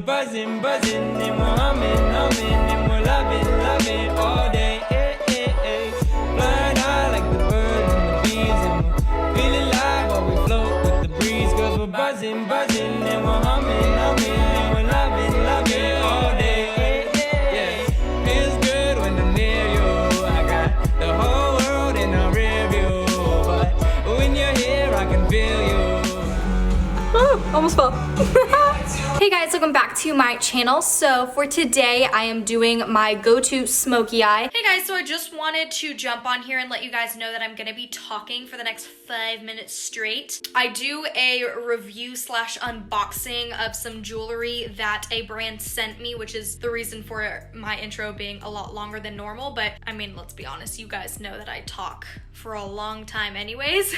buzzing, buzzing, and we're humming, humming, and we're loving all day. Flying high like the birds and the bees, and we're feeling alive while we float with the breeze. Cause we're buzzing, buzzing, and we're humming, humming, and we're loving all day. Yeah, feels good when I'm near you. I got the whole world in a rear view, but when you're here, I can feel you. Oh, almost fell. Hey guys, welcome back to my channel. So for today, I am doing my go-to smoky eye. Hey guys, so I just wanted to jump on here and let you guys know that I'm gonna be talking for the next 5 minutes straight. I do a review slash unboxing of some jewelry that a brand sent me, which is the reason for my intro being a lot longer than normal. But I mean, let's be honest, you guys know that I talk for a long time anyways.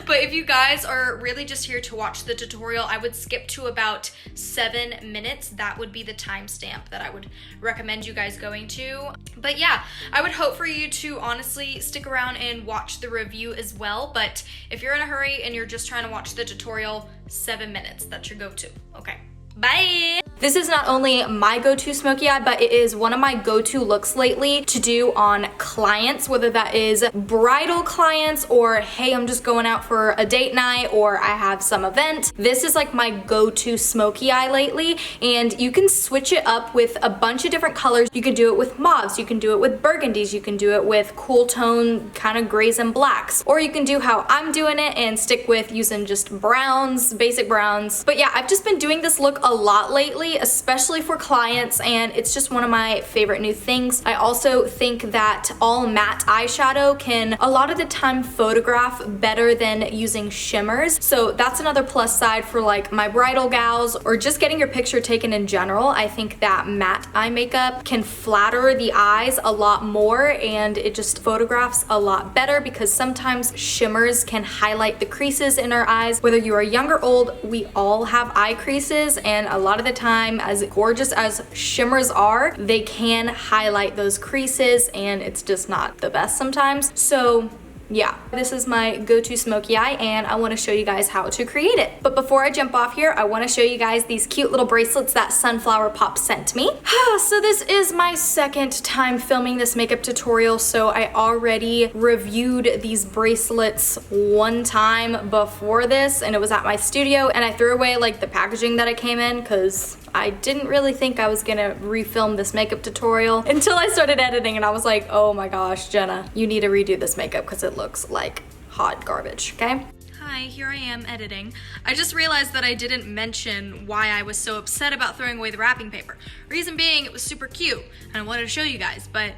But if you guys are really just here to watch the tutorial, I would skip to about 7 minutes. That would be the timestamp that I would recommend you guys going to. But yeah, I would hope for you to honestly stick around and watch the review as well. But if you're in a hurry and you're just trying to watch the tutorial, 7 minutes, that's your go-to. Okay, bye. This is not only my go-to smoky eye, but it is one of my go-to looks lately to do on clients, whether that is bridal clients or hey, I'm just going out for a date night or I have some event. This is like my go-to smoky eye lately, and you can switch it up with a bunch of different colors. You can do it with mauves, you can do it with burgundies, you can do it with cool tone kind of grays and blacks, or you can do how I'm doing it and stick with using just browns, basic browns. But yeah, I've just been doing this look a lot lately, especially for clients, and it's just one of my favorite new things. I also think that all matte eyeshadow can a lot of the time photograph better than using shimmers, so that's another plus side for like my bridal gals or just getting your picture taken in general. I think that matte eye makeup can flatter the eyes a lot more and it just photographs a lot better, because sometimes shimmers can highlight the creases in our eyes. Whether you are young or old, we all have eye creases, and a lot of the time, as gorgeous as shimmers are, they can highlight those creases and it's just not the best sometimes. So yeah, this is my go-to smoky eye and I want to show you guys how to create it. But before I jump off here, I want to show you guys these cute little bracelets that Sunflower Pop sent me. So this is my second time filming this makeup tutorial, so I already reviewed these bracelets one time before this and it was at my studio, and I threw away like the packaging that I came in because I didn't really think I was gonna refilm this makeup tutorial until I started editing, and I was like, oh my gosh, Jenna, you need to redo this makeup because it looks like hot garbage, okay? Hi, here I am editing. I just realized that I didn't mention why I was so upset about throwing away the wrapping paper. Reason being, it was super cute and I wanted to show you guys, but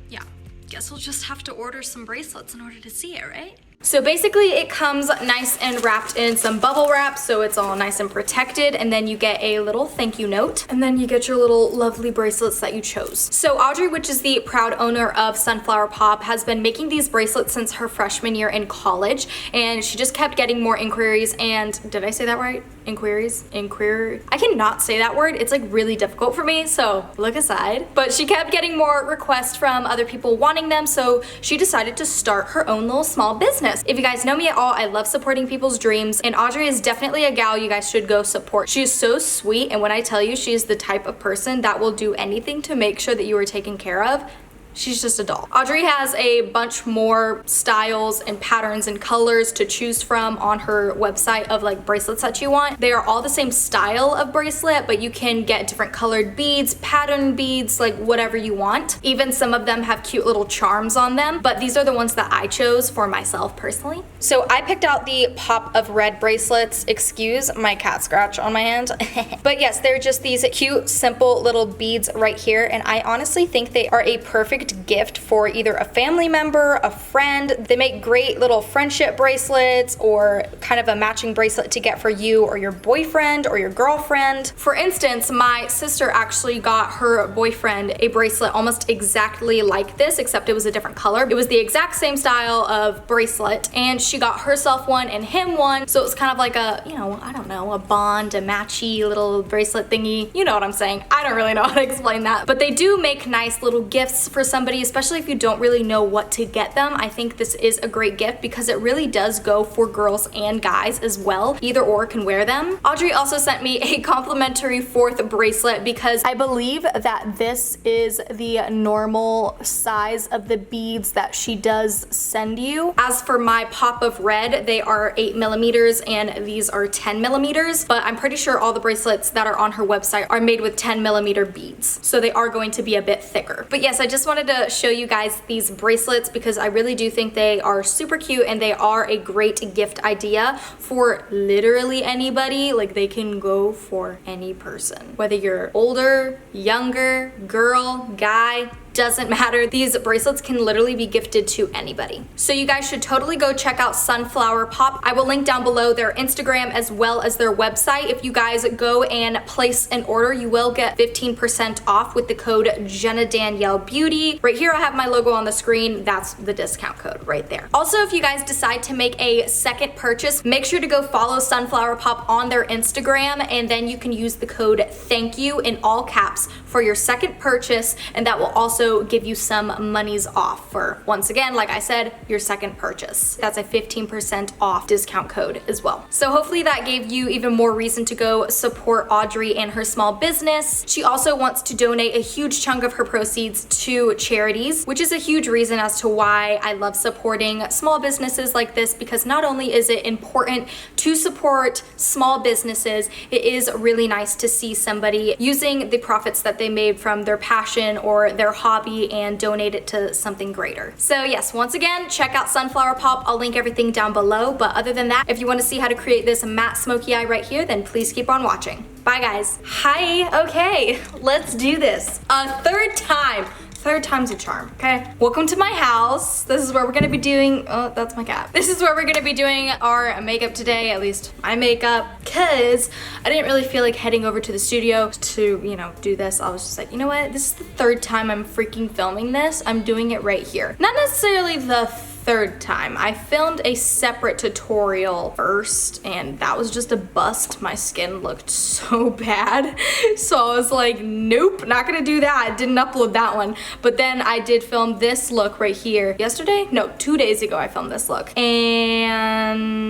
yeah, guess we'll just have to order some bracelets in order to see it, right? So basically it comes nice and wrapped in some bubble wrap, so it's all nice and protected, and then you get a little thank you note, and then you get your little lovely bracelets that you chose. So Audrey, which is the proud owner of Sunflower Pop, has been making these bracelets since her freshman year in college, and she just kept getting more inquiries, and did I say that right? Inquiries? Inquiry? I cannot say that word. It's like really difficult for me, so look aside. But she kept getting more requests from other people wanting them, so she decided to start her own little small business. If you guys know me at all, I love supporting people's dreams, and Audrey is definitely a gal you guys should go support. She is so sweet, and when I tell you she is the type of person that will do anything to make sure that you are taken care of, she's just a doll. Audrey has a bunch more styles and patterns and colors to choose from on her website of like bracelets that you want. They are all the same style of bracelet, but you can get different colored beads, pattern beads, like whatever you want. Even some of them have cute little charms on them, but these are the ones that I chose for myself personally. So I picked out the Pop of Red bracelets. Excuse my cat scratch on my hand. But yes, they're just these cute, simple little beads right here, and I honestly think they are a perfect gift for either a family member, a friend. They make great little friendship bracelets or kind of a matching bracelet to get for you or your boyfriend or your girlfriend. For instance, my sister actually got her boyfriend a bracelet almost exactly like this, except it was a different color. It was the exact same style of bracelet, and she got herself one and him one, so it was kind of like a, you know, I don't know, a bond, a matchy little bracelet thingy. You know what I'm saying. I don't really know how to explain that, but they do make nice little gifts for somebody, especially if you don't really know what to get them, I think this is a great gift because it really does go for girls and guys as well. Either or can wear them. Audrey also sent me a complimentary 4th bracelet because I believe that this is the normal size of the beads that she does send you. As for my pop of red, they are 8mm and these are 10mm, but I'm pretty sure all the bracelets that are on her website are made with 10mm beads, so they are going to be a bit thicker. But yes, I just wanted to show you guys these bracelets because I really do think they are super cute and they are a great gift idea for literally anybody. Like, they can go for any person, whether you're older, younger, girl, guy, doesn't matter. These bracelets can literally be gifted to anybody. So you guys should totally go check out Sunflower Pop. I will link down below their Instagram as well as their website. If you guys go and place an order, you will get 15% off with the code Jenna Danielle Beauty. Right here I have my logo on the screen. That's the discount code right there. Also, if you guys decide to make a second purchase, make sure to go follow Sunflower Pop on their Instagram, and then you can use the code THANKYOU in all caps for your second purchase, and that will also give you some monies off for, once again, like I said, your second purchase. That's a 15% off discount code as well. So hopefully that gave you even more reason to go support Audrey and her small business. She also wants to donate a huge chunk of her proceeds to charities, which is a huge reason as to why I love supporting small businesses like this, because not only is it important to support small businesses, it is really nice to see somebody using the profits that they made from their passion or their hobby and donate it to something greater. So yes, once again, check out Sunflower Pop. I'll link everything down below, but other than that, if you want to see how to create this matte smoky eye right here, then please keep on watching. Bye guys. Hi, okay, let's do this. A third time. Third time's a charm, okay? Welcome to my house. This is where we're gonna be doing, oh, that's my cat. This is where we're gonna be doing our makeup today, at least my makeup, cause I didn't really feel like heading over to the studio to, you know, do this. I was just like, you know what? This is the 3rd time I'm freaking filming this. I'm doing it right here. Not necessarily the 3rd time. I filmed a separate tutorial first and that was just a bust. My skin looked so bad. So I was like, nope, not gonna do that. I didn't upload that one. But then I did film this look right here. Yesterday? No, 2 days ago I filmed this look. And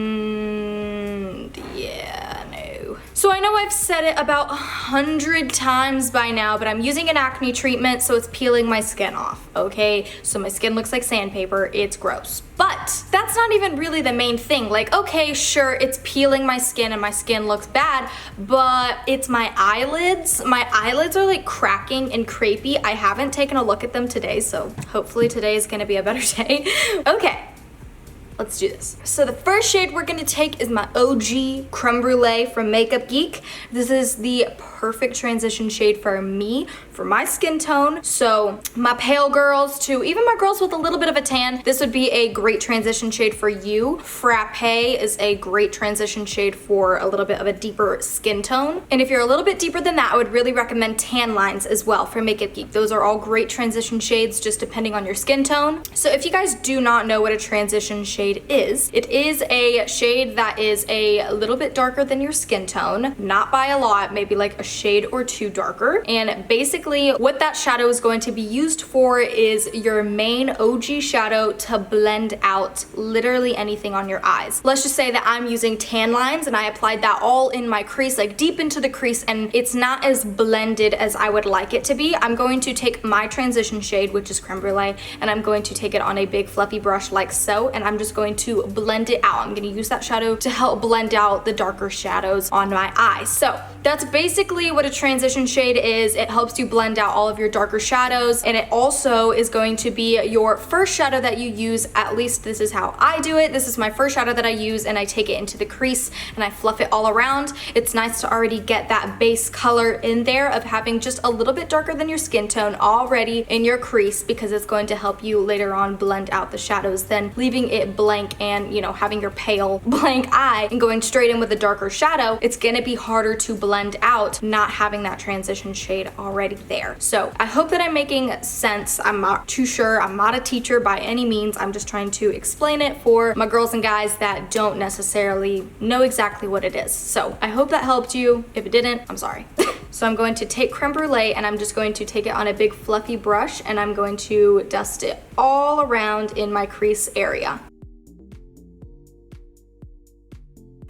yeah, no. So I know I've said it about 100 times by now, but I'm using an acne treatment, so it's peeling my skin off, okay? So my skin looks like sandpaper, it's gross. But that's not even really the main thing. Like, okay, sure, it's peeling my skin and my skin looks bad, but it's my eyelids. My eyelids are like cracking and crepey. I haven't taken a look at them today, so hopefully today is gonna be a better day. Okay. Let's do this. So the first shade we're gonna take is my OG Creme Brûlée from Makeup Geek. This is the perfect transition shade for me, for my skin tone. So my pale girls to even my girls with a little bit of a tan, this would be a great transition shade for you. Frappe is a great transition shade for a little bit of a deeper skin tone. And if you're a little bit deeper than that, I would really recommend Tan Lines as well for Makeup Geek. Those are all great transition shades just depending on your skin tone. So if you guys do not know what a transition shade is, it is a shade that is a little bit darker than your skin tone, not by a lot, maybe like a shade or 2 darker. And basically what that shadow is going to be used for is your main OG shadow to blend out literally anything on your eyes. Let's just say that I'm using Tan Lines and I applied that all in my crease, like deep into the crease, and it's not as blended as I would like it to be. I'm going to take my transition shade, which is Creme Brûlée, and I'm going to take it on a big fluffy brush like so, and I'm just going to blend it out. I'm going to use that shadow to help blend out the darker shadows on my eyes. So that's basically what a transition shade is. It helps you blend out all of your darker shadows, and it also is going to be your first shadow that you use. At least this is how I do it. This is my first shadow that I use, and I take it into the crease and I fluff it all around. It's nice to already get that base color in there of having just a little bit darker than your skin tone already in your crease, because it's going to help you later on blend out the shadows than leaving it blank and, you know, having your pale blank eye and going straight in with a darker shadow, it's gonna be harder to blend out not having that transition shade already there. So I hope that I'm making sense. I'm not too sure. I'm not a teacher by any means. I'm just trying to explain it for my girls and guys that don't necessarily know exactly what it is. So I hope that helped you. If it didn't, I'm sorry. So I'm going to take Creme Brûlée and I'm just going to take it on a big fluffy brush and I'm going to dust it all around in my crease area.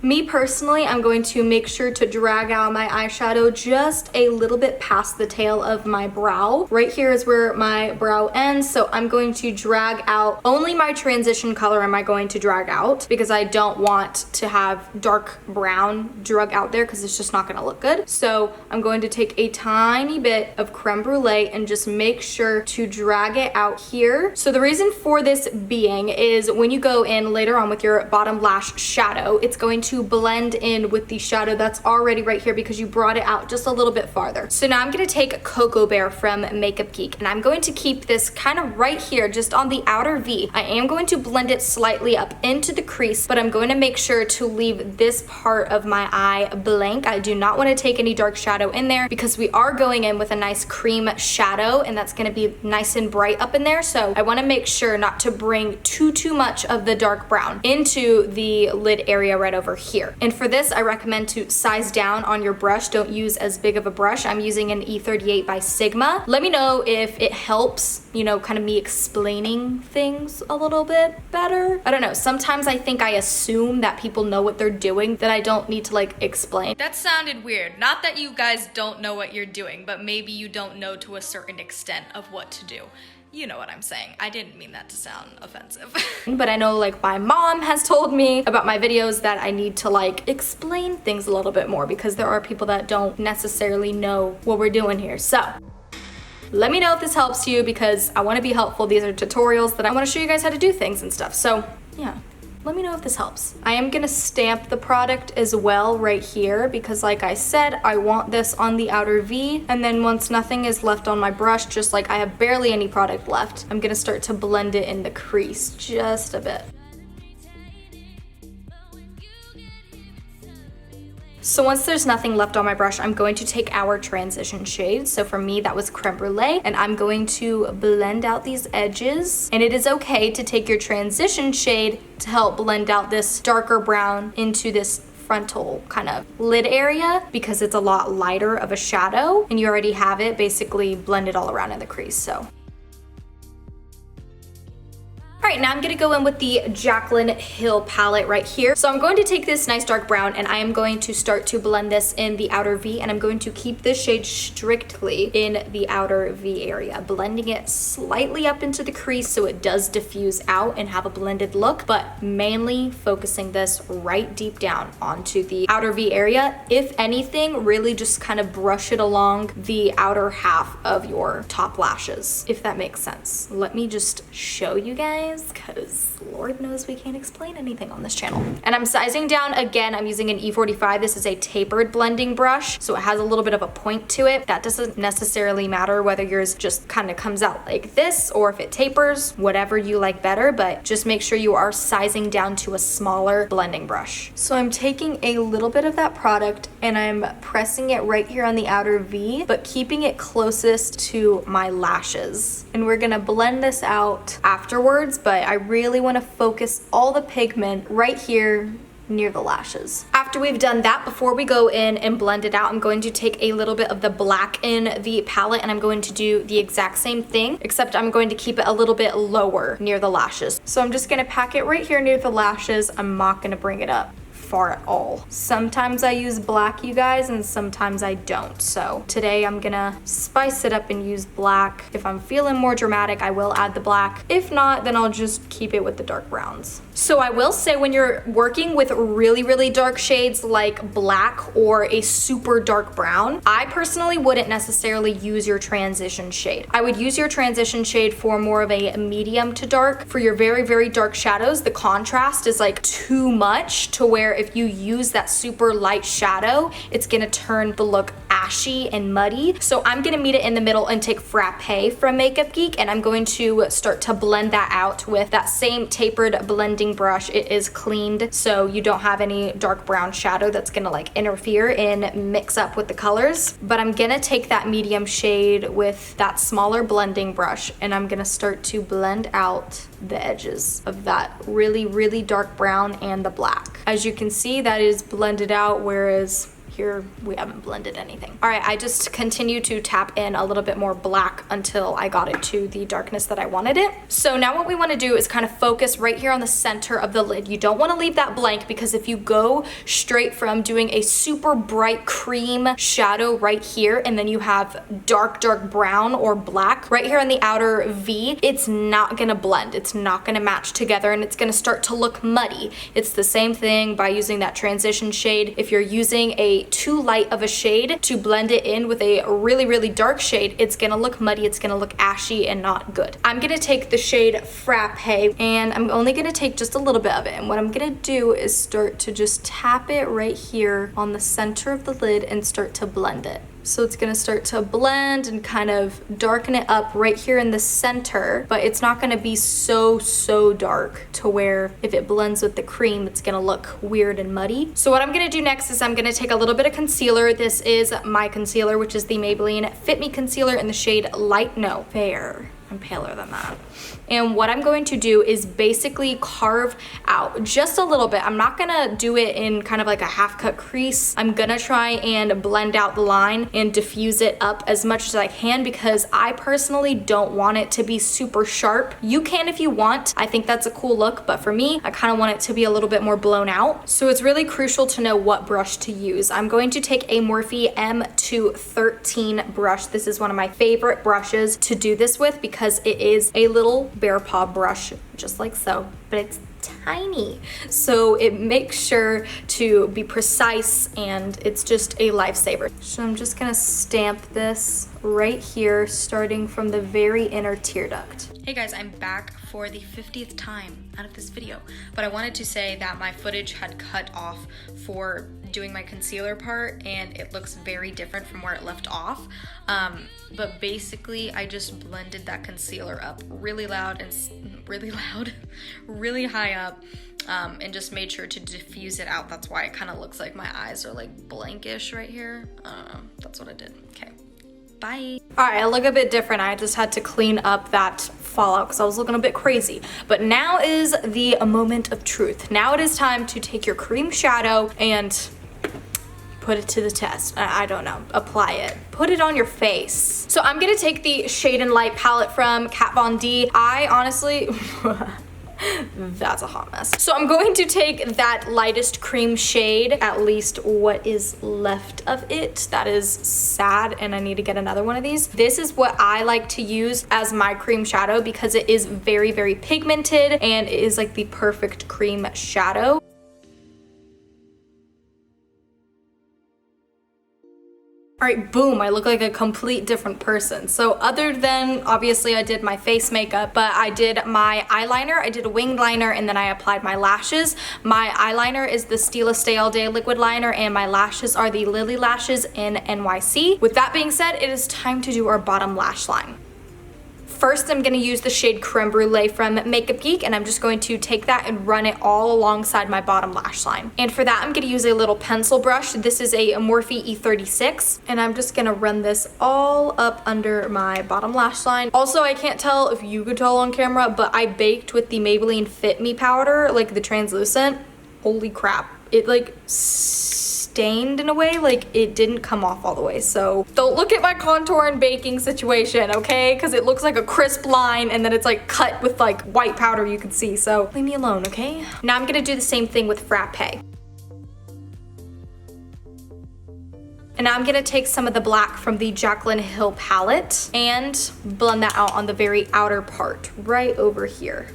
Me personally, I'm going to make sure to drag out my eyeshadow just a little bit past the tail of my brow. Right here is where my brow ends, so I'm going to drag out only my transition color am I going to drag out because I don't want to have dark brown drug out there because it's just not gonna look good. So I'm going to take a tiny bit of Creme Brûlée and just make sure to drag it out here. So the reason for this being is when you go in later on with your bottom lash shadow, it's going to blend in with the shadow that's already right here because you brought it out just a little bit farther. So now I'm going to take Cocoa Bear from Makeup Geek and I'm going to keep this kind of right here just on the outer V. I am going to blend it slightly up into the crease, but I'm going to make sure to leave this part of my eye blank. I do not want to take any dark shadow in there because we are going in with a nice cream shadow and that's going to be nice and bright up in there. So I want to make sure not to bring too much of the dark brown into the lid area right over here. And for this, I recommend to size down on your brush. Don't use as big of a brush. I'm using an E38 by Sigma. Let me know if it helps, you know, kind of me explaining things a little bit better. I don't know. Sometimes I think I assume that people know what they're doing, that I don't need to like explain. That sounded weird. Not that you guys don't know what you're doing, but maybe you don't know to a certain extent of what to do. You know what I'm saying. I didn't mean that to sound offensive. But I know like my mom has told me about my videos that I need to like explain things a little bit more because there are people that don't necessarily know what we're doing here. So let me know if this helps you because I want to be helpful. These are tutorials that I want to show you guys how to do things and stuff. So yeah. Let me know if this helps. I am gonna stamp the product as well right here because like I said, I want this on the outer V, and then once nothing is left on my brush, just like I have barely any product left, I'm gonna start to blend it in the crease just a bit. So once there's nothing left on my brush, I'm going to take our transition shade. So for me, that was Creme Brûlée, and I'm going to blend out these edges. And it is okay to take your transition shade to help blend out this darker brown into this frontal kind of lid area because it's a lot lighter of a shadow and you already have it basically blended all around in the crease. So all right, now I'm gonna go in with the Jaclyn Hill palette right here. So I'm going to take this nice dark brown and I am going to start to blend this in the outer V, and I'm going to keep this shade strictly in the outer V area, blending it slightly up into the crease so it does diffuse out and have a blended look, but mainly focusing this right deep down onto the outer V area. If anything, really just kind of brush it along the outer half of your top lashes, if that makes sense. Let me just show you guys, because Lord knows we can't explain anything on this channel. And I'm sizing down again. I'm using an E45. This is a tapered blending brush, so it has a little bit of a point to it. That doesn't necessarily matter whether yours just kind of comes out like this or if it tapers, whatever you like better, but just make sure you are sizing down to a smaller blending brush. So I'm taking a little bit of that product and I'm pressing it right here on the outer V, but keeping it closest to my lashes. And we're gonna blend this out afterwards, but I really want to focus all the pigment right here near the lashes. After we've done that, before we go in and blend it out, I'm going to take a little bit of the black in the palette and I'm going to do the exact same thing, except I'm going to keep it a little bit lower near the lashes. So I'm just going to pack it right here near the lashes. I'm not going to bring it up far at all. Sometimes I use black, you guys, and sometimes I don't. So today I'm gonna spice it up and use black. If I'm feeling more dramatic, I will add the black. If not, then I'll just keep it with the dark browns. So I will say when you're working with really dark shades like black or a super dark brown, I personally wouldn't necessarily use your transition shade. I would use your transition shade for more of a medium to dark. For your very dark shadows, the contrast is like too much to where if you use that super light shadow, it's gonna turn the look ashy ashy and muddy. So I'm gonna meet it in the middle and take Frappe from Makeup Geek, and I'm going to start to blend that out with that same tapered blending brush. It is cleaned, so you don't have any dark brown shadow that's gonna like interfere and mix up with the colors. But I'm gonna take that medium shade with that smaller blending brush, and I'm gonna start to blend out the edges of that really, really dark brown and the black. As you can see, that is blended out, whereas here we haven't blended anything. All right, I just continue to tap in a little bit more black until I got it to the darkness that I wanted it. So now what we want to do is kind of focus right here on the center of the lid. You don't want to leave that blank, because if you go straight from doing a super bright cream shadow right here and then you have dark brown or black right here on the outer V, it's not gonna blend. It's not gonna match together, and it's gonna start to look muddy. It's the same thing by using that transition shade. If you're using a too light of a shade to blend it in with a really, really dark shade, it's gonna look muddy, it's gonna look ashy and not good. I'm gonna take the shade Frappe, and I'm only gonna take just a little bit of it, and what I'm gonna do is start to just tap it right here on the center of the lid and start to blend it. So it's gonna start to blend and kind of darken it up right here in the center, but it's not gonna be so dark to where if it blends with the cream, it's gonna look weird and muddy. So what I'm gonna do next is I'm gonna take a little bit of concealer. This is my concealer, which is the Maybelline Fit Me Concealer in the shade Fair. I'm paler than that. And what I'm going to do is basically carve out just a little bit. I'm not gonna do it in kind of like a half cut crease. I'm gonna try and blend out the line and diffuse it up as much as I can, because I personally don't want it to be super sharp. You can if you want. I think that's a cool look, but for me, I kind of want it to be a little bit more blown out. So it's really crucial to know what brush to use. I'm going to take a Morphe M213 brush. This is one of my favorite brushes to do this with, because it is a little bear paw brush, just like so, but it's tiny, so it makes sure to be precise, and it's just a lifesaver. So I'm just gonna stamp this right here, starting from the very inner tear duct. Hey guys, I'm back for the 50th time out of this video, but I wanted to say that my footage had cut off for doing my concealer part, and it looks very different from where it left off. But basically I just blended that concealer up really high up, and just made sure to diffuse it out. That's why it kind of looks like my eyes are like blankish right here. That's what I did. Okay, bye. All right, I look a bit different. I just had to clean up that fallout because I was looking a bit crazy. But now is the moment of truth. Now it is time to take your cream shadow and put it to the test. I don't know, apply it. Put it on your face. So I'm gonna take the Shade and Light palette from Kat Von D. I honestly, that's a hot mess. So I'm going to take that lightest cream shade, at least what is left of it. That is sad, and I need to get another one of these. This is what I like to use as my cream shadow because it is very, very pigmented, and it is like the perfect cream shadow. All right, boom, I look like a complete different person. So other than, obviously I did my face makeup, but I did my eyeliner, I did a winged liner, and then I applied my lashes. My eyeliner is the Stila Stay All Day liquid liner, and my lashes are the Lilly Lashes in NYC. With that being said, it is time to do our bottom lash line. First, I'm gonna use the shade Creme Brûlée from Makeup Geek, and I'm just going to take that and run it all alongside my bottom lash line. And for that, I'm gonna use a little pencil brush. This is a Morphe E36, and I'm just gonna run this all up under my bottom lash line. Also, I can't tell if you could tell on camera, but I baked with the Maybelline Fit Me powder, like the translucent. Holy crap. It like stained in a way, like it didn't come off all the way. So don't look at my contour and baking situation, okay? Because it looks like a crisp line and then it's like cut with like white powder you can see. So leave me alone, okay? Now I'm gonna do the same thing with Frappe. And now I'm gonna take some of the black from the Jaclyn Hill palette and blend that out on the very outer part, right over here.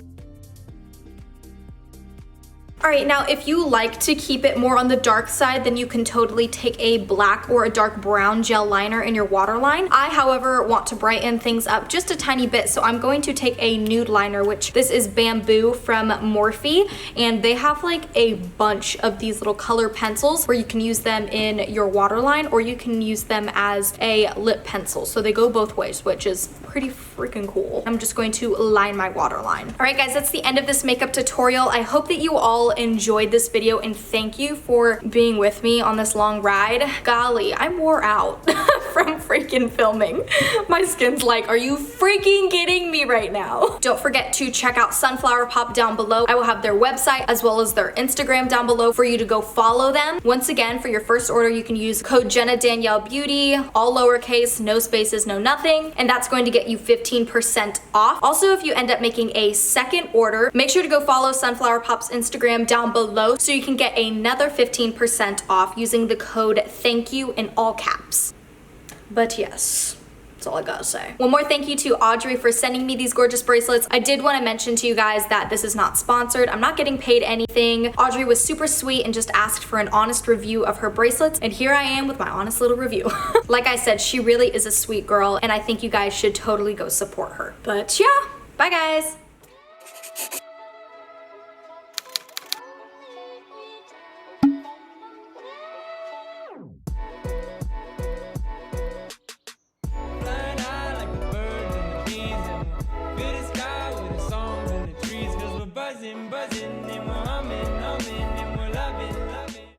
All right, now if you like to keep it more on the dark side, then you can totally take a black or a dark brown gel liner in your waterline. I, however, want to brighten things up just a tiny bit, so I'm going to take a nude liner, which this is Bamboo from Morphe, and they have like a bunch of these little color pencils where you can use them in your waterline or you can use them as a lip pencil. So they go both ways, which is pretty freaking cool. I'm just going to line my waterline. All right, guys, that's the end of this makeup tutorial. I hope that you all enjoyed this video and thank you for being with me on this long ride. Golly, I'm wore out from freaking filming. My skin's like, are you freaking kidding me right now? Don't forget to check out Sunflower Pop down below. I will have their website as well as their Instagram down below for you to go follow them. Once again, for your first order, you can use code Jenna Danielle Beauty, all lowercase, no spaces, no nothing, and that's going to get you 15% off. Also, if you end up making a second order, make sure to go follow Sunflower Pop's Instagram down below so you can get another 15% off using the code THANKYOU in all caps. But yes, that's all I gotta say. One more thank you to Audrey for sending me these gorgeous bracelets. I did want to mention to you guys that this is not sponsored. I'm not getting paid anything. Audrey was super sweet and just asked for an honest review of her bracelets, and here I am with my honest little review. Like I said, she really is a sweet girl, and I think you guys should totally go support her. But yeah, bye guys.